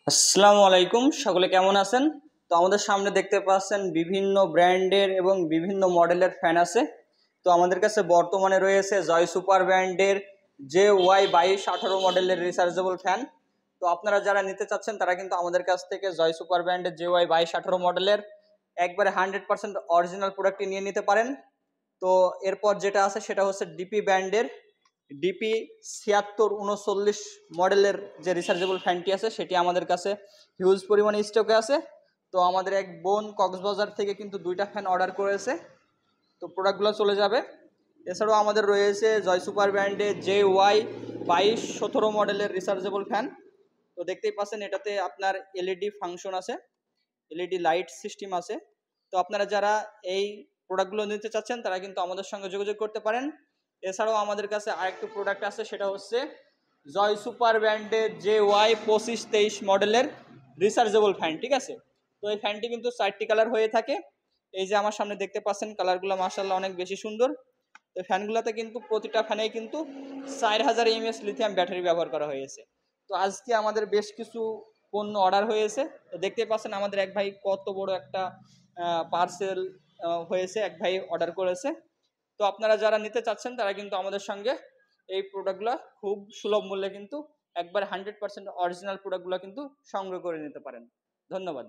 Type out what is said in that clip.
আসসালামু আলাইকুম, সকলে কেমন আছেন? তো আমাদের সামনে দেখতে পাচ্ছেন বিভিন্ন ব্র্যান্ডের এবং বিভিন্ন মডেলের ফ্যান আছে। তো আমাদের কাছে বর্তমানে রয়েছে জয় সুপার ব্র্যান্ডের JY2218 মডেলের রিচার্জেবল ফ্যান। তো আপনারা যারা নিতে চাচ্ছেন তারা কিন্তু আমাদের কাছ থেকে জয় সুপার ব্র্যান্ডের JY2218 মডেলের একবারে 100% অরিজিনাল প্রোডাক্টটি নিয়ে নিতে পারেন। তো এরপর যেটা আছে সেটা হচ্ছে ডিপি ব্র্যান্ডের DP7639 মডেলের যে রিচার্জেবল ফ্যানটি আছে সেটি আমাদের কাছে হিউজ পরিমাণে স্টকে আছে। তো আমাদের এক বোন কক্সবাজার থেকে কিন্তু দুইটা ফ্যান অর্ডার করেছে, তো প্রোডাক্টগুলো চলে যাবে। এছাড়াও আমাদের রয়েছে জয় সুপার ব্র্যান্ডের JY2217 মডেলের রিচার্জেবল ফ্যান। তো দেখতেই পাচ্ছেন এটাতে আপনার এলইডি ফাংশন আছে, এলইডি লাইট সিস্টেম আছে। তো আপনারা যারা এই প্রোডাক্টগুলো নিতে চাচ্ছেন তারা কিন্তু আমাদের সঙ্গে যোগাযোগ করতে পারেন। এছাড়াও আমাদের কাছে আরেকটি প্রোডাক্ট আছে, সেটা হচ্ছে জয় সুপার ব্র্যান্ডের JY2523 মডেলের রিচার্জেবল ফ্যান। ঠিক আছে, তো এই ফ্যানটি কিন্তু 4টি কালার হয়ে থাকে। এই যে আমার সামনে দেখতে পাচ্ছেন কালারগুলো মাশাআল্লাহ অনেক বেশি সুন্দর। তো ফ্যানগুলোতে কিন্তু প্রতিটা ফ্যানেই কিন্তু 4000 mAh লিথিয়াম ব্যাটারি ব্যবহার করা হয়েছে। তো আজকে আমাদের বেশ কিছু পণ্য অর্ডার হয়েছে। তো দেখতে পাচ্ছেন আমাদের এক ভাই কত বড় একটা পার্সেল হয়েছে, এক ভাই অর্ডার করেছে। তো আপনারা যারা নিতে চাচ্ছেন তারা কিন্তু আমাদের সঙ্গে এই প্রোডাক্টগুলো খুব সুলভ মূল্যে কিন্তু একবার 100% অরিজিনাল প্রোডাক্টগুলো কিন্তু সংগ্রহ করে নিতে পারেন। ধন্যবাদ।